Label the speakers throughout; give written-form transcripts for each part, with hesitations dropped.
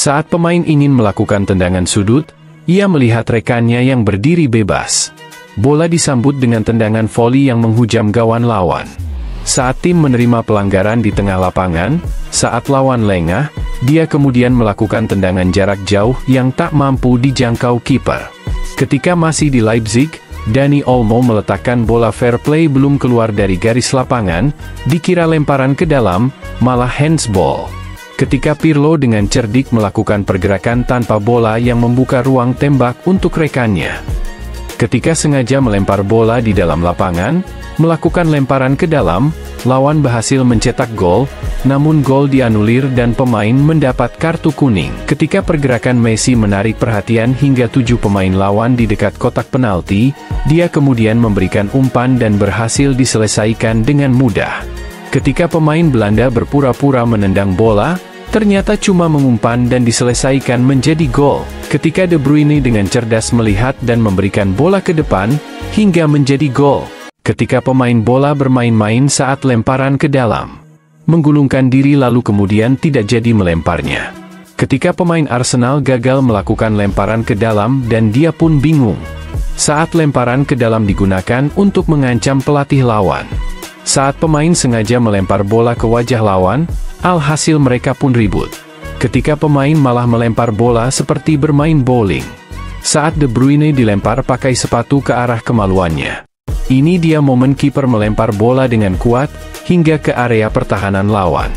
Speaker 1: Saat pemain ingin melakukan tendangan sudut, ia melihat rekannya yang berdiri bebas. Bola disambut dengan tendangan voli yang menghujam gawang lawan. Saat tim menerima pelanggaran di tengah lapangan, saat lawan lengah, dia kemudian melakukan tendangan jarak jauh yang tak mampu dijangkau kiper. Ketika masih di Leipzig, Dani Olmo meletakkan bola fair play belum keluar dari garis lapangan, dikira lemparan ke dalam, malah handsball. Ketika Pirlo dengan cerdik melakukan pergerakan tanpa bola yang membuka ruang tembak untuk rekannya. Ketika sengaja melempar bola di dalam lapangan, melakukan lemparan ke dalam, lawan berhasil mencetak gol, namun gol dianulir dan pemain mendapat kartu kuning. Ketika pergerakan Messi menarik perhatian hingga 7 pemain lawan di dekat kotak penalti, dia kemudian memberikan umpan dan berhasil diselesaikan dengan mudah. Ketika pemain Belanda berpura-pura menendang bola, ternyata cuma mengumpan dan diselesaikan menjadi gol. Ketika De Bruyne dengan cerdas melihat dan memberikan bola ke depan, hingga menjadi gol. Ketika pemain bola bermain-main saat lemparan ke dalam, menggulungkan diri lalu kemudian tidak jadi melemparnya. Ketika pemain Arsenal gagal melakukan lemparan ke dalam dan dia pun bingung. Saat lemparan ke dalam digunakan untuk mengancam pelatih lawan. Saat pemain sengaja melempar bola ke wajah lawan, alhasil mereka pun ribut. Ketika pemain malah melempar bola seperti bermain bowling. Saat De Bruyne dilempar pakai sepatu ke arah kemaluannya. Ini dia momen kiper melempar bola dengan kuat, hingga ke area pertahanan lawan.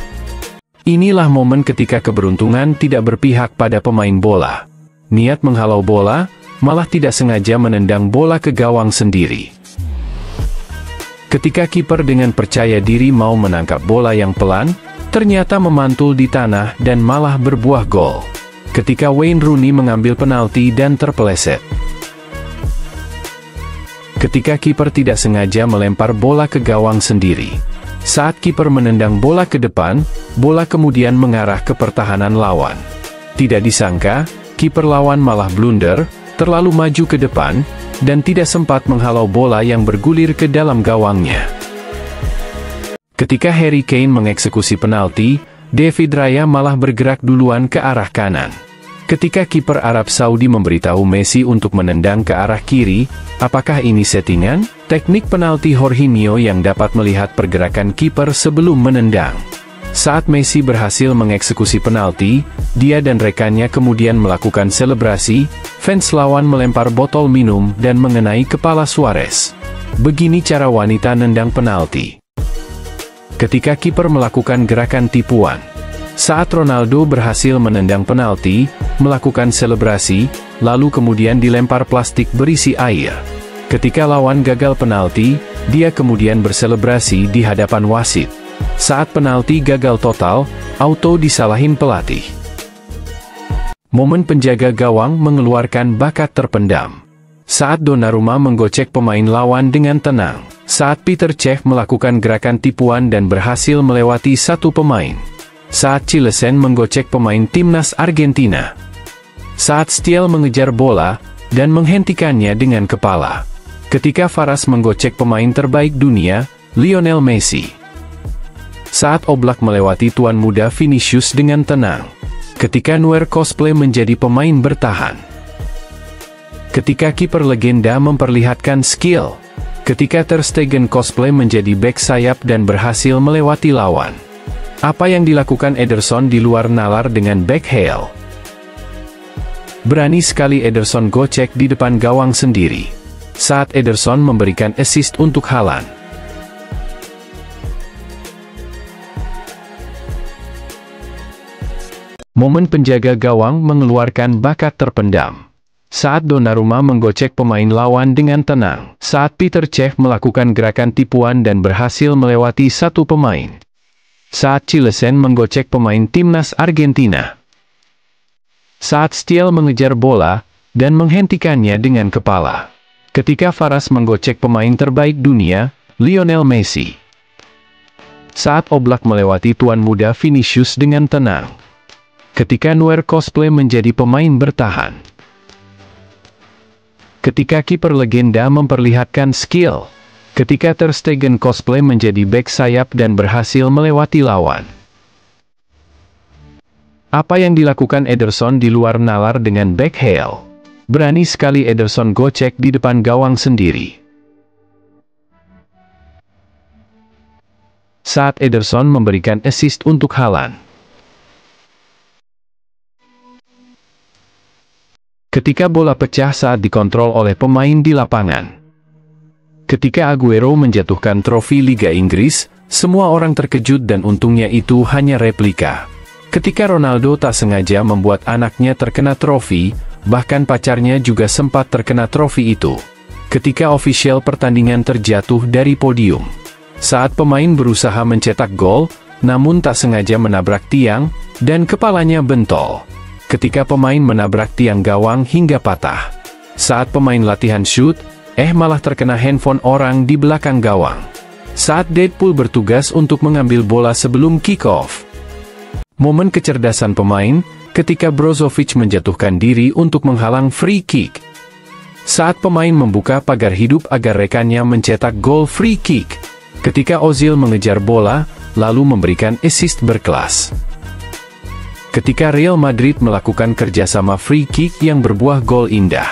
Speaker 1: Inilah momen ketika keberuntungan tidak berpihak pada pemain bola. Niat menghalau bola, malah tidak sengaja menendang bola ke gawang sendiri. Ketika kiper dengan percaya diri mau menangkap bola yang pelan, ternyata memantul di tanah dan malah berbuah gol. Ketika Wayne Rooney mengambil penalti dan terpeleset. Ketika kiper tidak sengaja melempar bola ke gawang sendiri. Saat kiper menendang bola ke depan, bola kemudian mengarah ke pertahanan lawan. Tidak disangka, kiper lawan malah blunder, terlalu maju ke depan, dan tidak sempat menghalau bola yang bergulir ke dalam gawangnya. Ketika Harry Kane mengeksekusi penalti, David Raya malah bergerak duluan ke arah kanan. Ketika kiper Arab Saudi memberitahu Messi untuk menendang ke arah kiri, apakah ini settingan? Teknik penalti Jorginho yang dapat melihat pergerakan kiper sebelum menendang. Saat Messi berhasil mengeksekusi penalti, dia dan rekannya kemudian melakukan selebrasi, fans lawan melempar botol minum dan mengenai kepala Suarez. Begini cara wanita nendang penalti. Ketika kiper melakukan gerakan tipuan. Saat Ronaldo berhasil menendang penalti, melakukan selebrasi, lalu kemudian dilempar plastik berisi air. Ketika lawan gagal penalti, dia kemudian berselebrasi di hadapan wasit. Saat penalti gagal total, auto disalahin pelatih. Momen penjaga gawang mengeluarkan bakat terpendam. Saat Donnarumma menggocek pemain lawan dengan tenang. Saat Peter Cech melakukan gerakan tipuan dan berhasil melewati satu pemain. Saat Cilesen menggocek pemain timnas Argentina. Saat Stiel mengejar bola dan menghentikannya dengan kepala. Ketika Faras menggocek pemain terbaik dunia, Lionel Messi. Saat Oblak melewati tuan muda Vinicius dengan tenang. Ketika Neuer cosplay menjadi pemain bertahan. Ketika kiper legenda memperlihatkan skill. Ketika Ter Stegen cosplay menjadi bek sayap dan berhasil melewati lawan. Apa yang dilakukan Ederson di luar nalar dengan backheel? Berani sekali Ederson gocek di depan gawang sendiri. Saat Ederson memberikan assist untuk Haaland. Momen penjaga gawang mengeluarkan bakat terpendam. Saat Donnarumma menggocek pemain lawan dengan tenang. Saat Peter Cech melakukan gerakan tipuan dan berhasil melewati satu pemain. Saat Cilesen menggocek pemain timnas Argentina. Saat Stiel mengejar bola dan menghentikannya dengan kepala. Ketika Faras menggocek pemain terbaik dunia, Lionel Messi. Saat Oblak melewati tuan muda Vinicius dengan tenang. Ketika Neuer cosplay menjadi pemain bertahan. Ketika kiper legenda memperlihatkan skill. Ketika Ter Stegen cosplay menjadi bek sayap dan berhasil melewati lawan. Apa yang dilakukan Ederson di luar nalar dengan backheel? Berani sekali Ederson gocek di depan gawang sendiri. Saat Ederson memberikan assist untuk Haaland. Ketika bola pecah saat dikontrol oleh pemain di lapangan. Ketika Aguero menjatuhkan trofi Liga Inggris, semua orang terkejut dan untungnya itu hanya replika. Ketika Ronaldo tak sengaja membuat anaknya terkena trofi, bahkan pacarnya juga sempat terkena trofi itu. Ketika ofisial pertandingan terjatuh dari podium. Saat pemain berusaha mencetak gol, namun tak sengaja menabrak tiang, dan kepalanya bentol. Ketika pemain menabrak tiang gawang hingga patah. Saat pemain latihan shoot, malah terkena handphone orang di belakang gawang. Saat Deadpool bertugas untuk mengambil bola sebelum kick-off. Momen kecerdasan pemain, ketika Brozovic menjatuhkan diri untuk menghalang free kick. Saat pemain membuka pagar hidup agar rekannya mencetak gol free kick. Ketika Ozil mengejar bola, lalu memberikan assist berkelas. Ketika Real Madrid melakukan kerjasama free kick yang berbuah gol indah.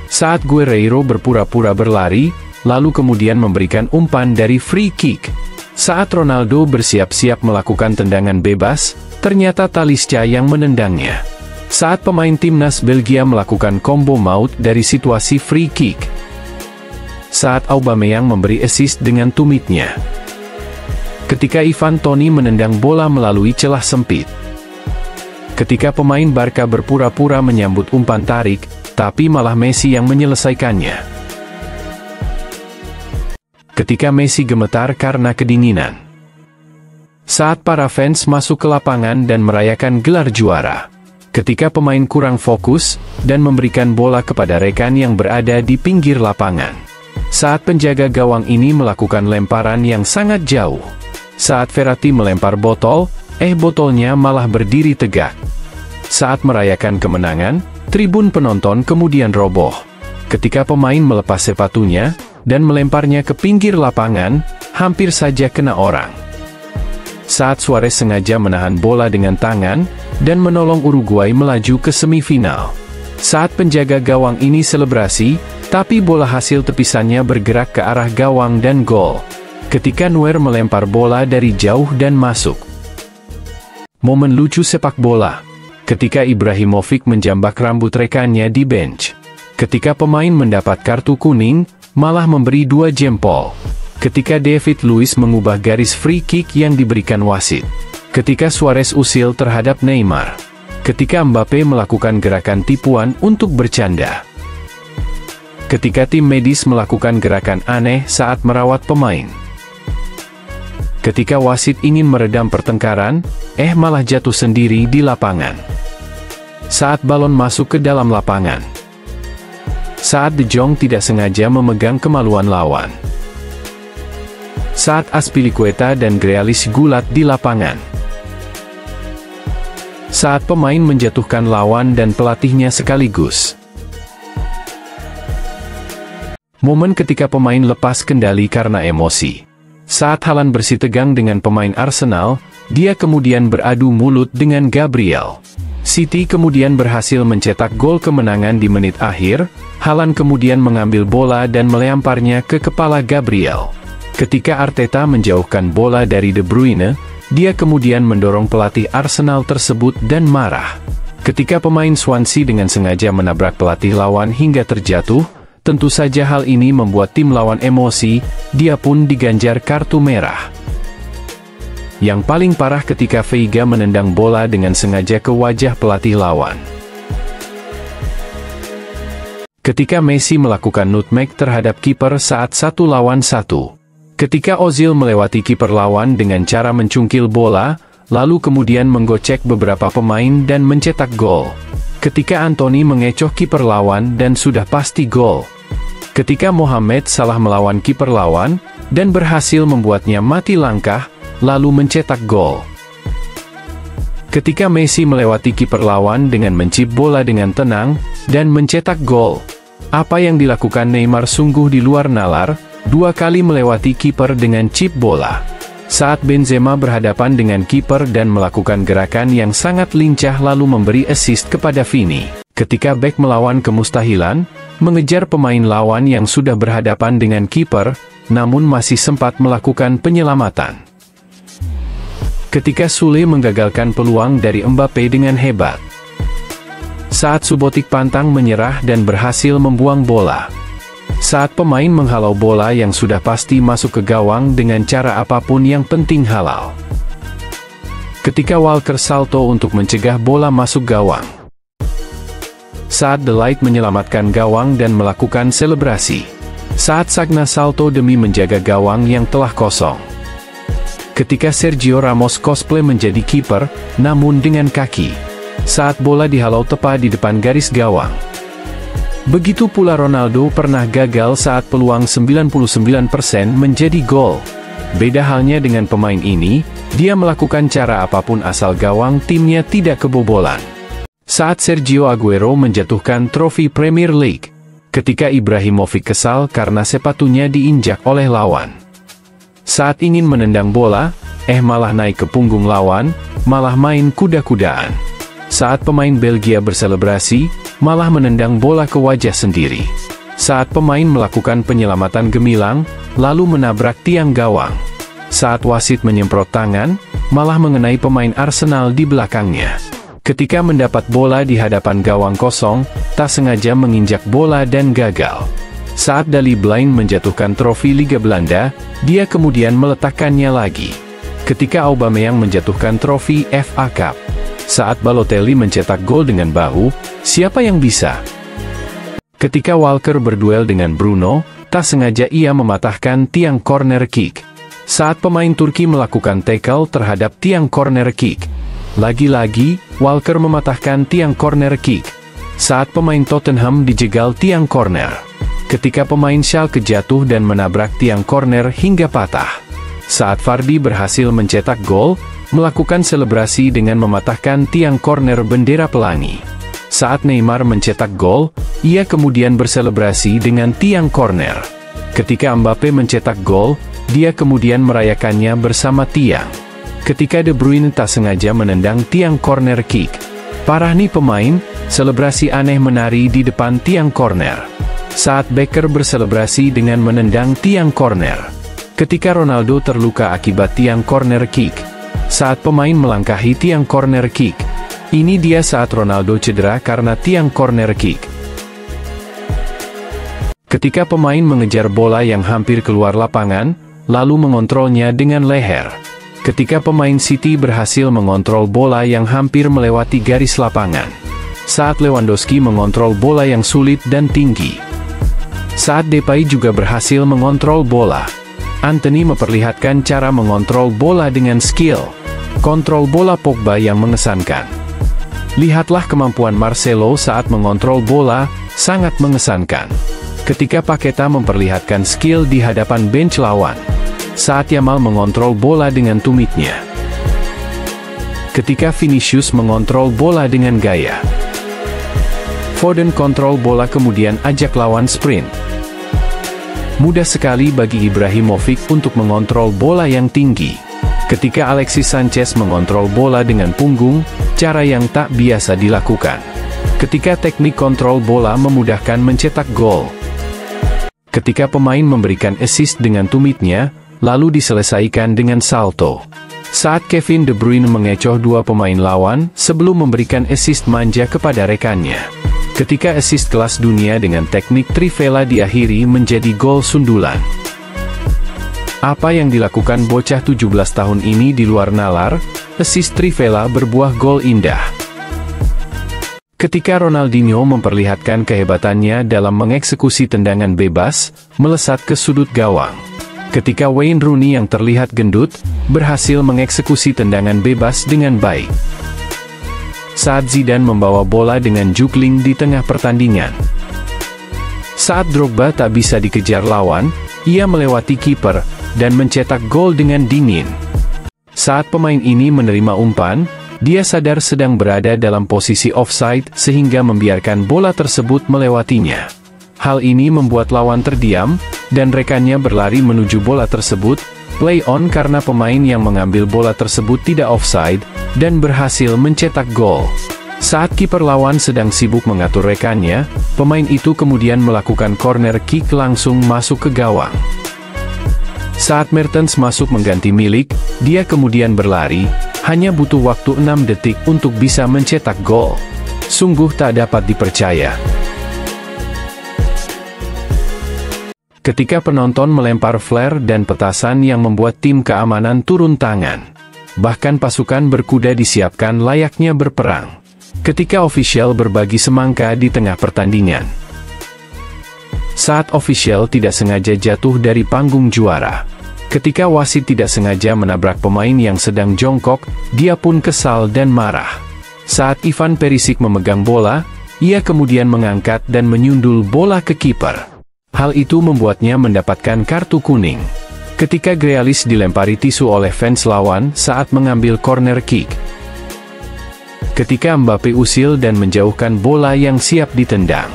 Speaker 1: Saat Guerreiro berpura-pura berlari, lalu kemudian memberikan umpan dari free kick. Saat Ronaldo bersiap-siap melakukan tendangan bebas, ternyata Talisca yang menendangnya. Saat pemain timnas Belgia melakukan combo maut dari situasi free kick. Saat Aubameyang memberi assist dengan tumitnya. Ketika Ivan Toney menendang bola melalui celah sempit. Ketika pemain Barca berpura-pura menyambut umpan tarik, tapi malah Messi yang menyelesaikannya. Ketika Messi gemetar karena kedinginan. Saat para fans masuk ke lapangan dan merayakan gelar juara. Ketika pemain kurang fokus, dan memberikan bola kepada rekan yang berada di pinggir lapangan. Saat penjaga gawang ini melakukan lemparan yang sangat jauh. Saat Verratti melempar botol, botolnya malah berdiri tegak. Saat merayakan kemenangan, tribun penonton kemudian roboh. Ketika pemain melepas sepatunya, dan melemparnya ke pinggir lapangan, hampir saja kena orang. Saat Suarez sengaja menahan bola dengan tangan, dan menolong Uruguay melaju ke semifinal. Saat penjaga gawang ini selebrasi, tapi bola hasil tepisannya bergerak ke arah gawang dan gol. Ketika Neuer melempar bola dari jauh dan masuk. Momen lucu sepak bola. Ketika Ibrahimovic menjambak rambut rekannya di bench. Ketika pemain mendapat kartu kuning, malah memberi 2 jempol. Ketika David Luiz mengubah garis free kick yang diberikan wasit. Ketika Suarez usil terhadap Neymar. Ketika Mbappe melakukan gerakan tipuan untuk bercanda. Ketika tim medis melakukan gerakan aneh saat merawat pemain. Ketika wasit ingin meredam pertengkaran, malah jatuh sendiri di lapangan. Saat balon masuk ke dalam lapangan. Saat De Jong tidak sengaja memegang kemaluan lawan. Saat Azpilicueta dan Grealish gulat di lapangan. Saat pemain menjatuhkan lawan dan pelatihnya sekaligus. Momen ketika pemain lepas kendali karena emosi. Saat Haaland bersitegang dengan pemain Arsenal, dia kemudian beradu mulut dengan Gabriel. City kemudian berhasil mencetak gol kemenangan di menit akhir. Haaland kemudian mengambil bola dan melemparnya ke kepala Gabriel. Ketika Arteta menjauhkan bola dari De Bruyne, dia kemudian mendorong pelatih Arsenal tersebut dan marah. Ketika pemain Swansea dengan sengaja menabrak pelatih lawan hingga terjatuh, tentu saja hal ini membuat tim lawan emosi, dia pun diganjar kartu merah. Yang paling parah ketika Veiga menendang bola dengan sengaja ke wajah pelatih lawan. Ketika Messi melakukan nutmeg terhadap kiper saat 1 lawan 1. Ketika Ozil melewati kiper lawan dengan cara mencungkil bola, lalu kemudian menggocek beberapa pemain dan mencetak gol. Ketika Anthony mengecoh kiper lawan dan sudah pasti gol. Ketika Mohamed Salah melawan kiper lawan, dan berhasil membuatnya mati langkah, lalu mencetak gol. Ketika Messi melewati kiper lawan dengan mencip bola dengan tenang, dan mencetak gol. Apa yang dilakukan Neymar sungguh di luar nalar, 2 kali melewati kiper dengan chip bola. Saat Benzema berhadapan dengan kiper dan melakukan gerakan yang sangat lincah lalu memberi assist kepada Vini. Ketika bek melawan kemustahilan, mengejar pemain lawan yang sudah berhadapan dengan kiper, namun masih sempat melakukan penyelamatan. Ketika Sule menggagalkan peluang dari Mbappe dengan hebat. Saat Subotic pantang menyerah dan berhasil membuang bola. Saat pemain menghalau bola yang sudah pasti masuk ke gawang dengan cara apapun yang penting halal. Ketika Walker salto untuk mencegah bola masuk gawang. Saat De Ligt menyelamatkan gawang dan melakukan selebrasi. Saat Sagna salto demi menjaga gawang yang telah kosong. Ketika Sergio Ramos cosplay menjadi kiper, namun dengan kaki. Saat bola dihalau tepat di depan garis gawang. Begitu pula Ronaldo pernah gagal saat peluang 99% menjadi gol. Beda halnya dengan pemain ini, dia melakukan cara apapun asal gawang timnya tidak kebobolan. Saat Sergio Aguero menjatuhkan trofi Premier League. Ketika Ibrahimovic kesal karena sepatunya diinjak oleh lawan. Saat ingin menendang bola, malah naik ke punggung lawan, malah main kuda-kudaan. Saat pemain Belgia berselebrasi, malah menendang bola ke wajah sendiri. Saat pemain melakukan penyelamatan gemilang, lalu menabrak tiang gawang. Saat wasit menyemprot tangan, malah mengenai pemain Arsenal di belakangnya. Ketika mendapat bola di hadapan gawang kosong, tak sengaja menginjak bola dan gagal. Saat Daley Blind menjatuhkan trofi Liga Belanda, dia kemudian meletakkannya lagi. Ketika Aubameyang menjatuhkan trofi FA Cup. Saat Balotelli mencetak gol dengan bahu, siapa yang bisa? Ketika Walker berduel dengan Bruno, tak sengaja ia mematahkan tiang corner kick. Saat pemain Turki melakukan tackle terhadap tiang corner kick. Lagi-lagi, Walker mematahkan tiang corner kick. Saat pemain Tottenham dijegal tiang corner. Ketika pemain Schalke jatuh dan menabrak tiang corner hingga patah. Saat Vardy berhasil mencetak gol, melakukan selebrasi dengan mematahkan tiang corner bendera pelangi. Saat Neymar mencetak gol, ia kemudian berselebrasi dengan tiang corner. Ketika Mbappe mencetak gol, dia kemudian merayakannya bersama tiang. Ketika De Bruyne tak sengaja menendang tiang corner kick. Parah nih pemain, selebrasi aneh menari di depan tiang corner. Saat Becker berselebrasi dengan menendang tiang corner. Ketika Ronaldo terluka akibat tiang corner kick. Saat pemain melangkahi tiang corner kick. Ini dia saat Ronaldo cedera karena tiang corner kick. Ketika pemain mengejar bola yang hampir keluar lapangan, lalu mengontrolnya dengan leher. Ketika pemain City berhasil mengontrol bola yang hampir melewati garis lapangan. Saat Lewandowski mengontrol bola yang sulit dan tinggi. Saat Depay juga berhasil mengontrol bola. Antony memperlihatkan cara mengontrol bola dengan skill. Kontrol bola Pogba yang mengesankan. Lihatlah kemampuan Marcelo saat mengontrol bola, sangat mengesankan. Ketika Paqueta memperlihatkan skill di hadapan bench lawan. Saat Yamal mengontrol bola dengan tumitnya. Ketika Vinicius mengontrol bola dengan gaya. Foden kontrol bola kemudian ajak lawan sprint. Mudah sekali bagi Ibrahimovic untuk mengontrol bola yang tinggi. Ketika Alexis Sanchez mengontrol bola dengan punggung, cara yang tak biasa dilakukan. Ketika teknik kontrol bola memudahkan mencetak gol. Ketika pemain memberikan assist dengan tumitnya, lalu diselesaikan dengan salto. Saat Kevin De Bruyne mengecoh dua pemain lawan, sebelum memberikan assist manja kepada rekannya. Ketika assist kelas dunia dengan teknik trivela diakhiri menjadi gol sundulan. Apa yang dilakukan bocah 17 tahun ini di luar nalar, assist trivela berbuah gol indah. Ketika Ronaldinho memperlihatkan kehebatannya dalam mengeksekusi tendangan bebas, melesat ke sudut gawang. Ketika Wayne Rooney yang terlihat gendut, berhasil mengeksekusi tendangan bebas dengan baik. Saat Zidane membawa bola dengan jugling di tengah pertandingan. Saat Drogba tak bisa dikejar lawan, ia melewati kiper, dan mencetak gol dengan dingin. Saat pemain ini menerima umpan, dia sadar sedang berada dalam posisi offside sehingga membiarkan bola tersebut melewatinya. Hal ini membuat lawan terdiam, dan rekannya berlari menuju bola tersebut, Play on karena pemain yang mengambil bola tersebut tidak offside, dan berhasil mencetak gol. Saat kiper lawan sedang sibuk mengatur rekannya, pemain itu kemudian melakukan corner kick langsung masuk ke gawang. Saat Mertens masuk mengganti Milik, dia kemudian berlari, hanya butuh waktu 6 detik untuk bisa mencetak gol. Sungguh tak dapat dipercaya. Ketika penonton melempar flare dan petasan yang membuat tim keamanan turun tangan. Bahkan pasukan berkuda disiapkan layaknya berperang. Ketika ofisial berbagi semangka di tengah pertandingan. Saat ofisial tidak sengaja jatuh dari panggung juara. Ketika wasit tidak sengaja menabrak pemain yang sedang jongkok, dia pun kesal dan marah. Saat Ivan Perisic memegang bola, ia kemudian mengangkat dan menyundul bola ke kiper. Hal itu membuatnya mendapatkan kartu kuning. Ketika Grealish dilempari tisu oleh fans lawan saat mengambil corner kick. Ketika Mbappe usil dan menjauhkan bola yang siap ditendang.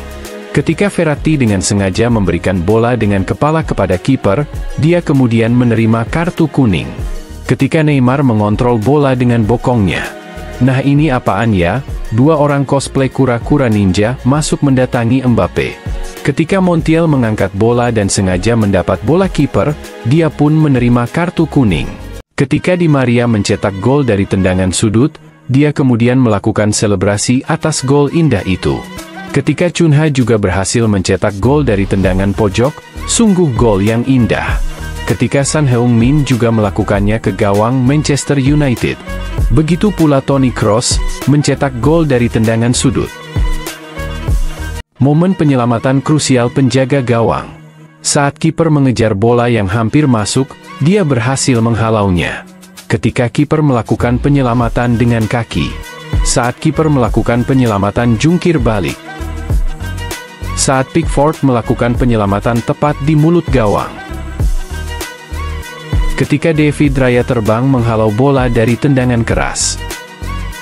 Speaker 1: Ketika Verratti dengan sengaja memberikan bola dengan kepala kepada kiper, dia kemudian menerima kartu kuning. Ketika Neymar mengontrol bola dengan bokongnya. Nah ini apaan ya? Dua orang cosplay kura-kura ninja masuk mendatangi Mbappe. Ketika Montiel mengangkat bola dan sengaja mendapat bola kiper, dia pun menerima kartu kuning. Ketika Di Maria mencetak gol dari tendangan sudut, dia kemudian melakukan selebrasi atas gol indah itu. Ketika Cunha juga berhasil mencetak gol dari tendangan pojok, sungguh gol yang indah. Ketika Son Heung-min juga melakukannya ke gawang Manchester United. Begitu pula Toni Kroos, mencetak gol dari tendangan sudut. Momen penyelamatan krusial penjaga gawang. Saat kiper mengejar bola yang hampir masuk, dia berhasil menghalaunya. Ketika kiper melakukan penyelamatan dengan kaki. Saat kiper melakukan penyelamatan jungkir balik. Saat Pickford melakukan penyelamatan tepat di mulut gawang. Ketika David Raya terbang menghalau bola dari tendangan keras.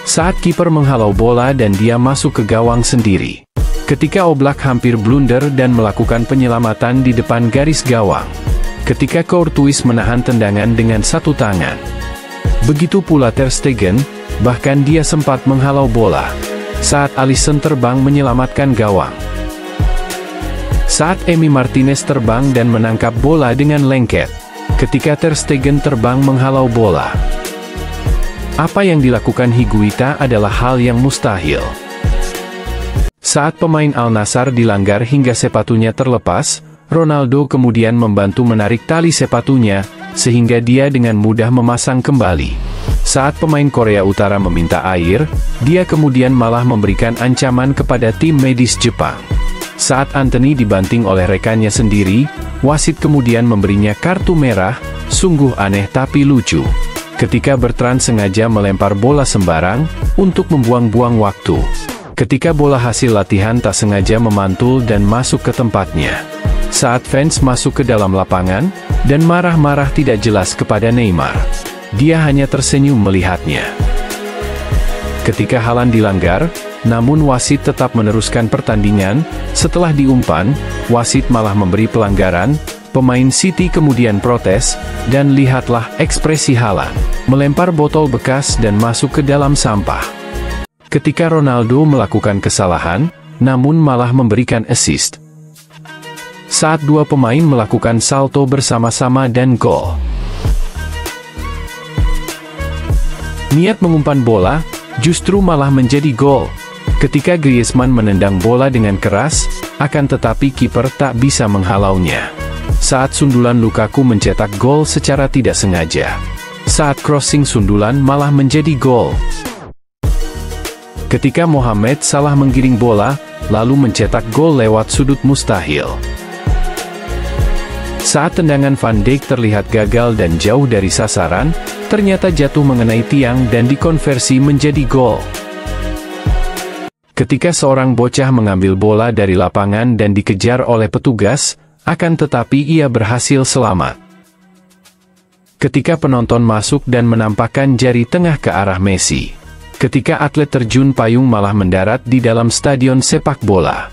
Speaker 1: Saat kiper menghalau bola dan dia masuk ke gawang sendiri. Ketika Oblak hampir blunder dan melakukan penyelamatan di depan garis gawang. Ketika Courtois menahan tendangan dengan satu tangan. Begitu pula Ter Stegen, bahkan dia sempat menghalau bola. Saat Alisson terbang menyelamatkan gawang. Saat Emi Martinez terbang dan menangkap bola dengan lengket. Ketika Ter Stegen terbang menghalau bola. Apa yang dilakukan Higuita adalah hal yang mustahil. Saat pemain Al Nassr dilanggar hingga sepatunya terlepas, Ronaldo kemudian membantu menarik tali sepatunya, sehingga dia dengan mudah memasang kembali. Saat pemain Korea Utara meminta air, dia kemudian malah memberikan ancaman kepada tim medis Jepang. Saat Anthony dibanting oleh rekannya sendiri, wasit kemudian memberinya kartu merah, sungguh aneh tapi lucu. Ketika Bertrand sengaja melempar bola sembarang, untuk membuang-buang waktu. Ketika bola hasil latihan tak sengaja memantul dan masuk ke tempatnya. Saat fans masuk ke dalam lapangan, dan marah-marah tidak jelas kepada Neymar. Dia hanya tersenyum melihatnya. Ketika Haaland dilanggar, namun wasit tetap meneruskan pertandingan. Setelah diumpan, wasit malah memberi pelanggaran. Pemain City kemudian protes, dan lihatlah ekspresi Haaland. Melempar botol bekas dan masuk ke dalam sampah. Ketika Ronaldo melakukan kesalahan, namun malah memberikan assist. Saat dua pemain melakukan salto bersama-sama dan gol. Niat mengumpan bola, justru malah menjadi gol. Ketika Griezmann menendang bola dengan keras, akan tetapi kiper tak bisa menghalaunya. Saat sundulan Lukaku mencetak gol secara tidak sengaja. Saat crossing sundulan malah menjadi gol. Ketika Mohamed Salah menggiring bola, lalu mencetak gol lewat sudut mustahil. Saat tendangan Van Dijk terlihat gagal dan jauh dari sasaran, ternyata jatuh mengenai tiang dan dikonversi menjadi gol. Ketika seorang bocah mengambil bola dari lapangan dan dikejar oleh petugas, akan tetapi ia berhasil selamat. Ketika penonton masuk dan menampakkan jari tengah ke arah Messi. Ketika atlet terjun payung malah mendarat di dalam stadion sepak bola.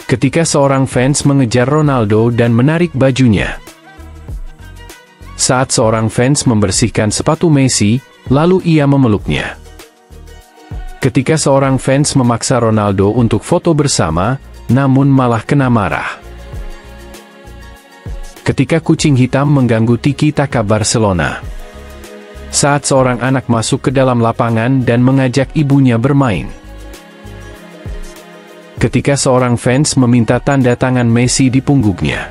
Speaker 1: Ketika seorang fans mengejar Ronaldo dan menarik bajunya. Saat seorang fans membersihkan sepatu Messi, lalu ia memeluknya. Ketika seorang fans memaksa Ronaldo untuk foto bersama, namun malah kena marah. Ketika kucing hitam mengganggu tiki-taka Barcelona. Saat seorang anak masuk ke dalam lapangan dan mengajak ibunya bermain. Ketika seorang fans meminta tanda tangan Messi di punggungnya.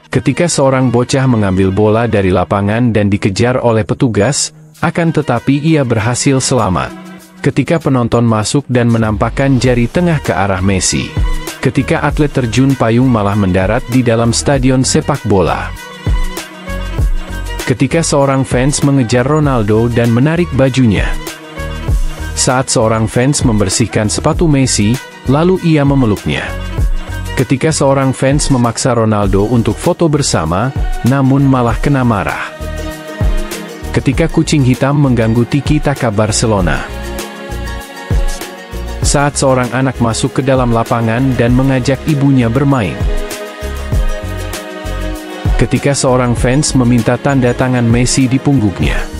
Speaker 1: Ketika seorang bocah mengambil bola dari lapangan dan dikejar oleh petugas, akan tetapi ia berhasil selamat. Ketika penonton masuk dan menampakkan jari tengah ke arah Messi. Ketika atlet terjun payung malah mendarat di dalam stadion sepak bola. Ketika seorang fans mengejar Ronaldo dan menarik bajunya. Saat seorang fans membersihkan sepatu Messi, lalu ia memeluknya. Ketika seorang fans memaksa Ronaldo untuk foto bersama, namun malah kena marah. Ketika kucing hitam mengganggu tiki-taka Barcelona. Saat seorang anak masuk ke dalam lapangan dan mengajak ibunya bermain. Ketika seorang fans meminta tanda tangan Messi di punggungnya.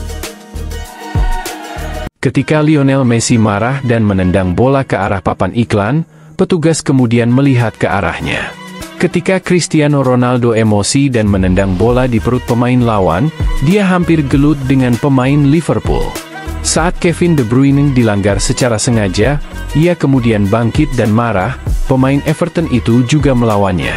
Speaker 1: Ketika Lionel Messi marah dan menendang bola ke arah papan iklan, petugas kemudian melihat ke arahnya. Ketika Cristiano Ronaldo emosi dan menendang bola di perut pemain lawan, dia hampir gelut dengan pemain Liverpool. Saat Kevin De Bruyne dilanggar secara sengaja, ia kemudian bangkit dan marah, pemain Everton itu juga melawannya.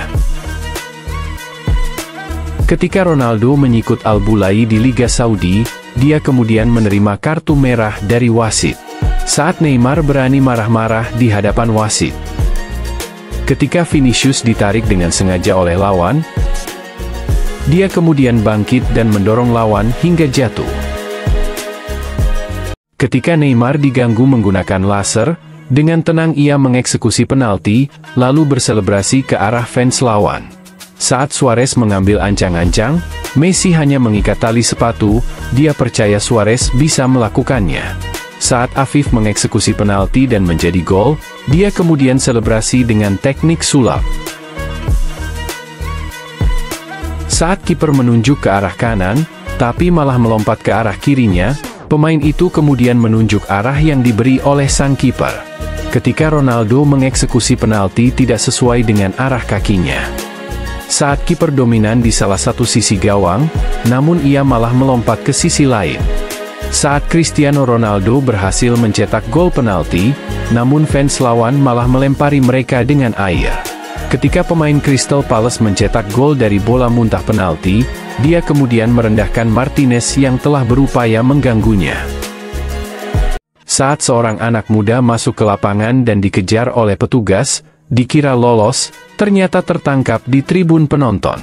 Speaker 1: Ketika Ronaldo menyikut Al-Bulai di Liga Saudi, dia kemudian menerima kartu merah dari wasit. Saat Neymar berani marah-marah di hadapan wasit. Ketika Vinicius ditarik dengan sengaja oleh lawan, dia kemudian bangkit dan mendorong lawan hingga jatuh. Ketika Neymar diganggu menggunakan laser, dengan tenang ia mengeksekusi penalti, lalu berselebrasi ke arah fans lawan. Saat Suarez mengambil ancang-ancang, Messi hanya mengikat tali sepatu, dia percaya Suarez bisa melakukannya. Saat Afif mengeksekusi penalti dan menjadi gol, dia kemudian selebrasi dengan teknik sulap. Saat kiper menunjuk ke arah kanan, tapi malah melompat ke arah kirinya, pemain itu kemudian menunjuk arah yang diberi oleh sang kiper. Ketika Ronaldo mengeksekusi penalti tidak sesuai dengan arah kakinya. Saat kiper dominan di salah satu sisi gawang, namun ia malah melompat ke sisi lain. Saat Cristiano Ronaldo berhasil mencetak gol penalti, namun fans lawan malah melempari mereka dengan air. Ketika pemain Crystal Palace mencetak gol dari bola muntah penalti, dia kemudian merendahkan Martinez yang telah berupaya mengganggunya. Saat seorang anak muda masuk ke lapangan dan dikejar oleh petugas, dikira lolos, ternyata tertangkap di tribun penonton.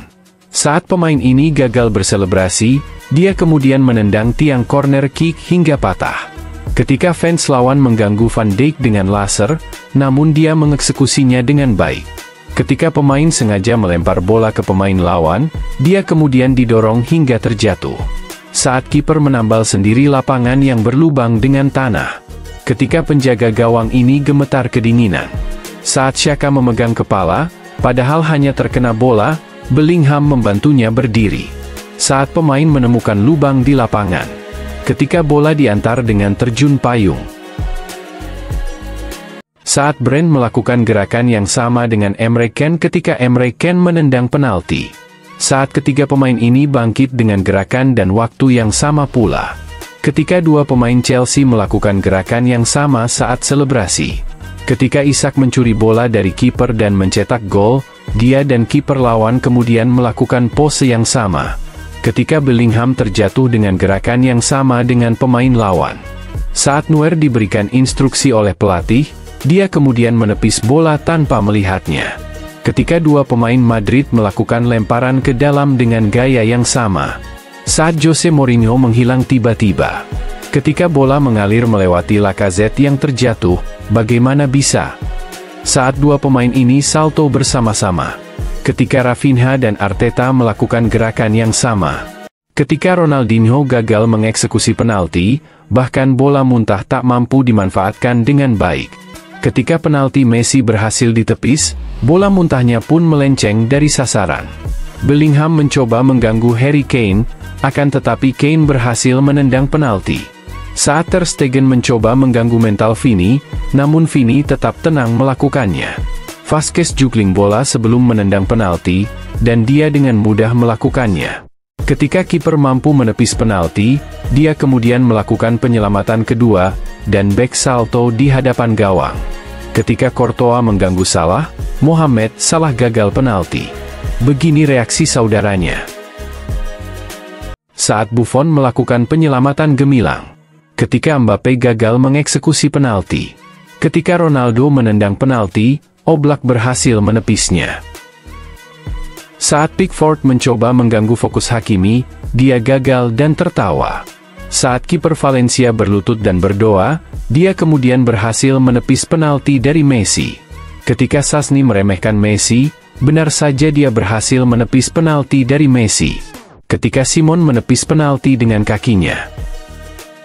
Speaker 1: Saat pemain ini gagal berselebrasi, dia kemudian menendang tiang corner kick hingga patah. Ketika fans lawan mengganggu Van Dijk dengan laser, namun dia mengeksekusinya dengan baik. Ketika pemain sengaja melempar bola ke pemain lawan, dia kemudian didorong hingga terjatuh. Saat kiper menambal sendiri lapangan yang berlubang dengan tanah. Ketika penjaga gawang ini gemetar kedinginan. Saat Xhaka memegang kepala, padahal hanya terkena bola, Bellingham membantunya berdiri. Saat pemain menemukan lubang di lapangan. Ketika bola diantar dengan terjun payung. Saat Brand melakukan gerakan yang sama dengan Emre Can ketika Emre Can menendang penalti. Saat ketiga pemain ini bangkit dengan gerakan dan waktu yang sama pula. Ketika dua pemain Chelsea melakukan gerakan yang sama saat selebrasi. Ketika Isak mencuri bola dari kiper dan mencetak gol, dia dan kiper lawan kemudian melakukan pose yang sama. Ketika Bellingham terjatuh dengan gerakan yang sama dengan pemain lawan. Saat Neuer diberikan instruksi oleh pelatih, dia kemudian menepis bola tanpa melihatnya. Ketika dua pemain Madrid melakukan lemparan ke dalam dengan gaya yang sama. Saat Jose Mourinho menghilang tiba-tiba. Ketika bola mengalir melewati Lacazette yang terjatuh, bagaimana bisa? Saat dua pemain ini salto bersama-sama. Ketika Rafinha dan Arteta melakukan gerakan yang sama. Ketika Ronaldinho gagal mengeksekusi penalti, bahkan bola muntah tak mampu dimanfaatkan dengan baik. Ketika penalti Messi berhasil ditepis, bola muntahnya pun melenceng dari sasaran. Bellingham mencoba mengganggu Harry Kane, akan tetapi Kane berhasil menendang penalti. Saat Ter Stegen mencoba mengganggu mental Vini, namun Vini tetap tenang melakukannya. Vazquez jugling bola sebelum menendang penalti, dan dia dengan mudah melakukannya. Ketika kiper mampu menepis penalti, dia kemudian melakukan penyelamatan kedua, dan back salto di hadapan gawang. Ketika Courtois mengganggu Salah, Mohamed Salah gagal penalti. Begini reaksi saudaranya. Saat Buffon melakukan penyelamatan gemilang. Ketika Mbappe gagal mengeksekusi penalti. Ketika Ronaldo menendang penalti, Oblak berhasil menepisnya. Saat Pickford mencoba mengganggu fokus Hakimi, dia gagal dan tertawa. Saat kiper Valencia berlutut dan berdoa, dia kemudian berhasil menepis penalti dari Messi. Ketika Szczęsny meremehkan Messi, benar saja dia berhasil menepis penalti dari Messi. Ketika Simon menepis penalti dengan kakinya.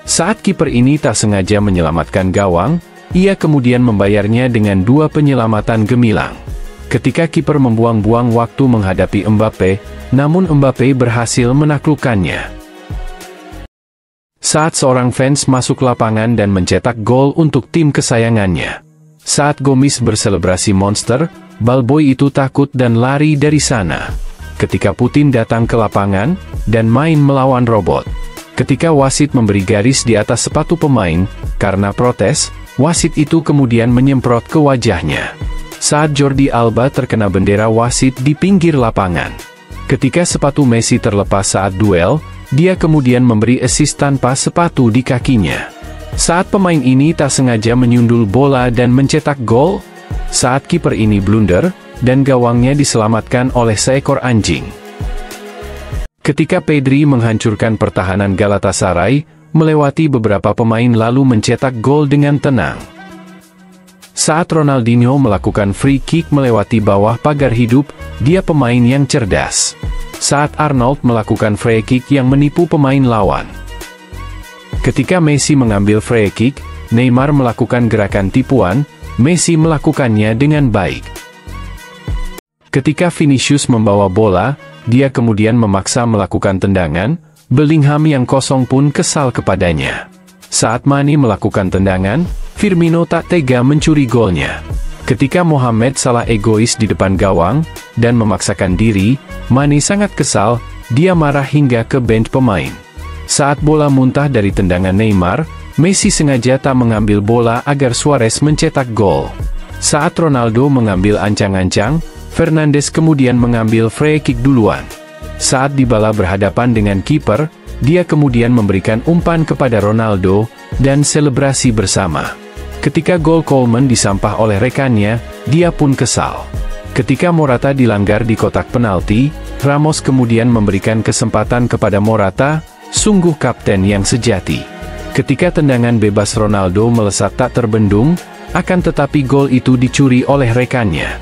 Speaker 1: Saat kiper ini tak sengaja menyelamatkan gawang, ia kemudian membayarnya dengan 2 penyelamatan gemilang. Ketika kiper membuang-buang waktu menghadapi Mbappe, namun Mbappe berhasil menaklukkannya. Saat seorang fans masuk lapangan dan mencetak gol untuk tim kesayangannya. Saat Gomis berselebrasi monster, ballboy itu takut dan lari dari sana. Ketika Putin datang ke lapangan, dan main melawan robot. Ketika wasit memberi garis di atas sepatu pemain, karena protes, wasit itu kemudian menyemprot ke wajahnya. Saat Jordi Alba terkena bendera wasit di pinggir lapangan. Ketika sepatu Messi terlepas saat duel, dia kemudian memberi assist tanpa sepatu di kakinya. Saat pemain ini tak sengaja menyundul bola dan mencetak gol. Saat kiper ini blunder, dan gawangnya diselamatkan oleh seekor anjing. Ketika Pedri menghancurkan pertahanan Galatasaray, melewati beberapa pemain lalu mencetak gol dengan tenang. Saat Ronaldinho melakukan free kick melewati bawah pagar hidup, dia pemain yang cerdas. Saat Arnold melakukan free kick yang menipu pemain lawan. Ketika Messi mengambil free kick, Neymar melakukan gerakan tipuan, Messi melakukannya dengan baik. Ketika Vinicius membawa bola, dia kemudian memaksa melakukan tendangan, Bellingham yang kosong pun kesal kepadanya. Saat Mane melakukan tendangan, Firmino tak tega mencuri golnya. Ketika Mohamed Salah egois di depan gawang, dan memaksakan diri, Mane sangat kesal, dia marah hingga ke bench pemain. Saat bola muntah dari tendangan Neymar, Messi sengaja tak mengambil bola agar Suarez mencetak gol. Saat Ronaldo mengambil ancang-ancang, Fernandes kemudian mengambil free kick duluan. Saat Dybala berhadapan dengan kiper, dia kemudian memberikan umpan kepada Ronaldo, dan selebrasi bersama. Ketika gol Coleman disampah oleh rekannya, dia pun kesal. Ketika Morata dilanggar di kotak penalti, Ramos kemudian memberikan kesempatan kepada Morata, sungguh kapten yang sejati. Ketika tendangan bebas Ronaldo melesat tak terbendung, akan tetapi gol itu dicuri oleh rekannya.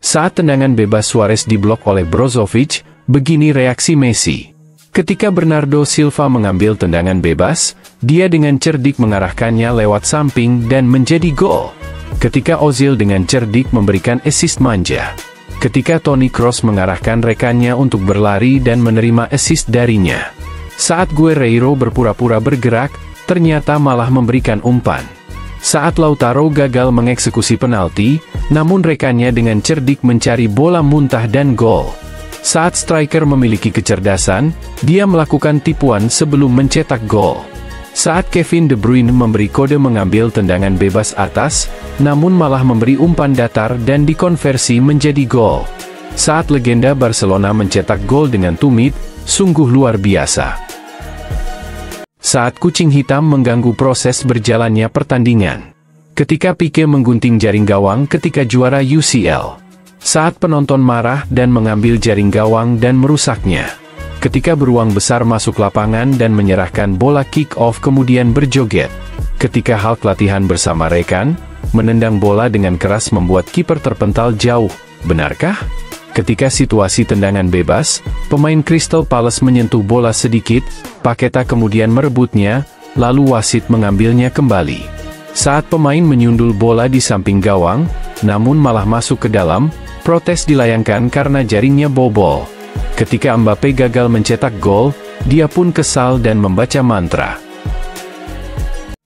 Speaker 1: Saat tendangan bebas Suarez diblok oleh Brozovic, begini reaksi Messi. Ketika Bernardo Silva mengambil tendangan bebas, dia dengan cerdik mengarahkannya lewat samping dan menjadi gol. Ketika Ozil dengan cerdik memberikan assist manja. Ketika Toni Kroos mengarahkan rekannya untuk berlari dan menerima assist darinya. Saat Guerreiro berpura-pura bergerak, ternyata malah memberikan umpan. Saat Lautaro gagal mengeksekusi penalti, namun rekannya dengan cerdik mencari bola muntah dan gol. Saat striker memiliki kecerdasan, dia melakukan tipuan sebelum mencetak gol. Saat Kevin De Bruyne memberi kode mengambil tendangan bebas atas, namun malah memberi umpan datar dan dikonversi menjadi gol. Saat legenda Barcelona mencetak gol dengan tumit, sungguh luar biasa. Saat kucing hitam mengganggu proses berjalannya pertandingan. Ketika Pique menggunting jaring gawang ketika juara UCL. Saat penonton marah dan mengambil jaring gawang dan merusaknya. Ketika beruang besar masuk lapangan dan menyerahkan bola kick-off kemudian berjoget. Ketika Hulk latihan bersama rekan, menendang bola dengan keras membuat kiper terpental jauh, benarkah? Ketika situasi tendangan bebas, pemain Crystal Palace menyentuh bola sedikit, Paqueta kemudian merebutnya, lalu wasit mengambilnya kembali. Saat pemain menyundul bola di samping gawang, namun malah masuk ke dalam, protes dilayangkan karena jaringnya bobol. Ketika Mbappe gagal mencetak gol, dia pun kesal dan membaca mantra.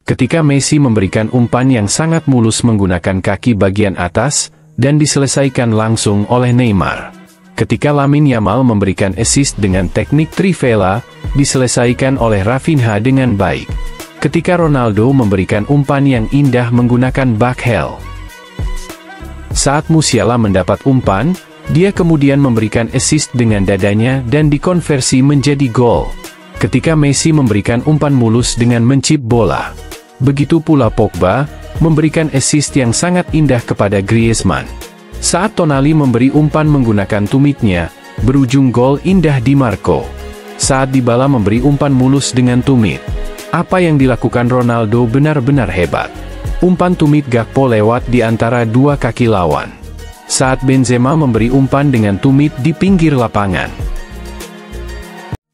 Speaker 1: Ketika Messi memberikan umpan yang sangat mulus menggunakan kaki bagian atas, dan diselesaikan langsung oleh Neymar. Ketika Lamine Yamal memberikan assist dengan teknik trivela, diselesaikan oleh Rafinha dengan baik. Ketika Ronaldo memberikan umpan yang indah menggunakan backheel. Saat Musiala mendapat umpan, dia kemudian memberikan assist dengan dadanya dan dikonversi menjadi gol. Ketika Messi memberikan umpan mulus dengan mencip bola. Begitu pula Pogba, memberikan assist yang sangat indah kepada Griezmann. Saat Tonali memberi umpan menggunakan tumitnya, berujung gol indah di Marco. Saat Dybala memberi umpan mulus dengan tumit. Apa yang dilakukan Ronaldo benar-benar hebat. Umpan tumit Gakpo lewat di antara dua kaki lawan. Saat Benzema memberi umpan dengan tumit di pinggir lapangan.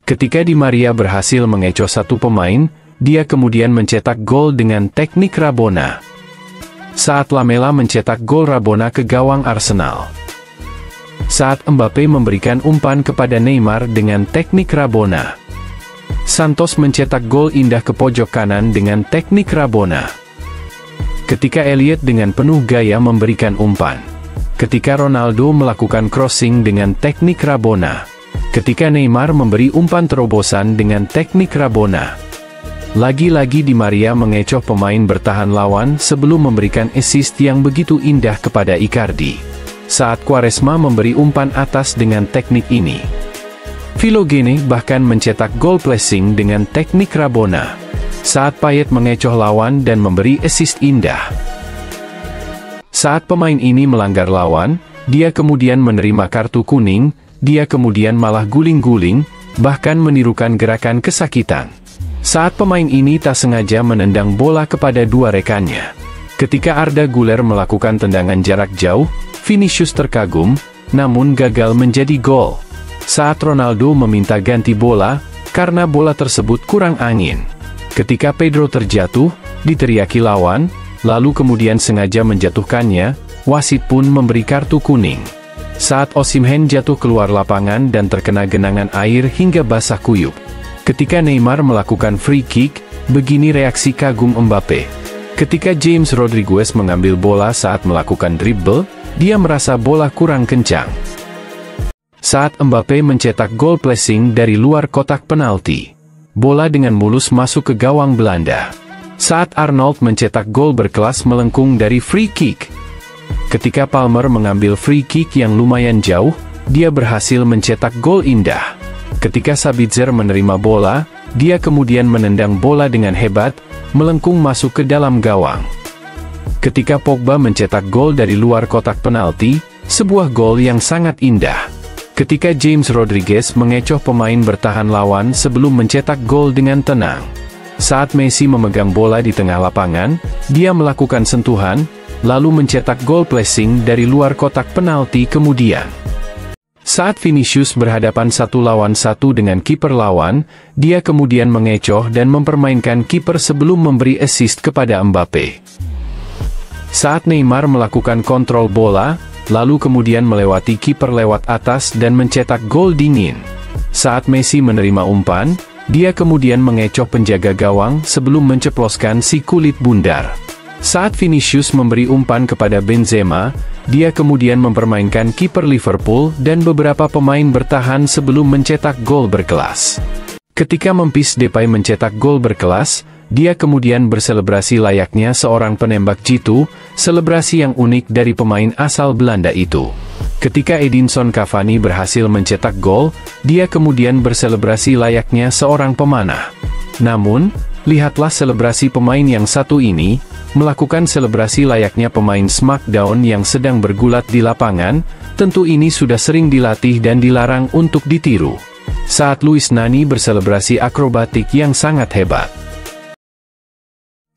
Speaker 1: Ketika Di Maria berhasil mengecoh satu pemain, dia kemudian mencetak gol dengan teknik Rabona. Saat Lamela mencetak gol Rabona ke gawang Arsenal. Saat Mbappe memberikan umpan kepada Neymar dengan teknik Rabona. Santos mencetak gol indah ke pojok kanan dengan teknik Rabona. Ketika Elliot dengan penuh gaya memberikan umpan. Ketika Ronaldo melakukan crossing dengan teknik Rabona. Ketika Neymar memberi umpan terobosan dengan teknik Rabona. Lagi-lagi Di Maria mengecoh pemain bertahan lawan sebelum memberikan assist yang begitu indah kepada Icardi. Saat Quaresma memberi umpan atas dengan teknik ini. Philogene bahkan mencetak gol placing dengan teknik Rabona. Saat Payet mengecoh lawan dan memberi assist indah. Saat pemain ini melanggar lawan, dia kemudian menerima kartu kuning, dia kemudian malah guling-guling, bahkan menirukan gerakan kesakitan. Saat pemain ini tak sengaja menendang bola kepada dua rekannya. Ketika Arda Güler melakukan tendangan jarak jauh, Vinicius terkagum, namun gagal menjadi gol. Saat Ronaldo meminta ganti bola, karena bola tersebut kurang angin. Ketika Pedro terjatuh, diteriaki lawan, lalu kemudian sengaja menjatuhkannya, wasit pun memberi kartu kuning. Saat Osimhen jatuh keluar lapangan dan terkena genangan air hingga basah kuyup. Ketika Neymar melakukan free kick, begini reaksi kagum Mbappe. Ketika James Rodriguez mengambil bola saat melakukan dribble, dia merasa bola kurang kencang. Saat Mbappe mencetak gol placing dari luar kotak penalti, bola dengan mulus masuk ke gawang Belanda. Saat Arnold mencetak gol berkelas melengkung dari free kick. Ketika Palmer mengambil free kick yang lumayan jauh, dia berhasil mencetak gol indah. Ketika Sabitzer menerima bola, dia kemudian menendang bola dengan hebat, melengkung masuk ke dalam gawang. Ketika Pogba mencetak gol dari luar kotak penalti, sebuah gol yang sangat indah. Ketika James Rodriguez mengecoh pemain bertahan lawan sebelum mencetak gol dengan tenang. Saat Messi memegang bola di tengah lapangan, dia melakukan sentuhan, lalu mencetak gol placing dari luar kotak penalti kemudian. Saat Vinicius berhadapan 1 lawan 1 dengan kiper lawan, dia kemudian mengecoh dan mempermainkan kiper sebelum memberi assist kepada Mbappe. Saat Neymar melakukan kontrol bola, lalu kemudian melewati kiper lewat atas dan mencetak gol dingin. Saat Messi menerima umpan, dia kemudian mengecoh penjaga gawang sebelum menceploskan si kulit bundar. Saat Vinicius memberi umpan kepada Benzema, dia kemudian mempermainkan kiper Liverpool dan beberapa pemain bertahan sebelum mencetak gol berkelas. Ketika Memphis Depay mencetak gol berkelas, dia kemudian berselebrasi layaknya seorang penembak jitu, selebrasi yang unik dari pemain asal Belanda itu. Ketika Edinson Cavani berhasil mencetak gol, dia kemudian berselebrasi layaknya seorang pemanah. Namun, lihatlah selebrasi pemain yang satu ini, melakukan selebrasi layaknya pemain Smackdown yang sedang bergulat di lapangan, tentu ini sudah sering dilatih dan dilarang untuk ditiru. Saat Luis Nani berselebrasi akrobatik yang sangat hebat.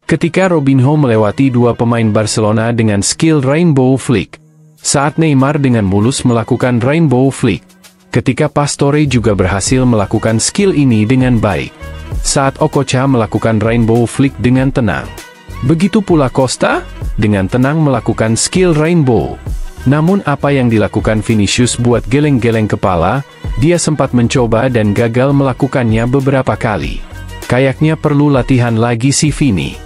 Speaker 1: Ketika Robinho melewati dua pemain Barcelona dengan skill Rainbow Flick. Saat Neymar dengan mulus melakukan Rainbow Flick. Ketika Pastore juga berhasil melakukan skill ini dengan baik. Saat Okocha melakukan Rainbow Flick dengan tenang. Begitu pula Costa, dengan tenang melakukan skill rainbow. Namun apa yang dilakukan Vinicius buat geleng-geleng kepala, dia sempat mencoba dan gagal melakukannya beberapa kali. Kayaknya perlu latihan lagi si Vini.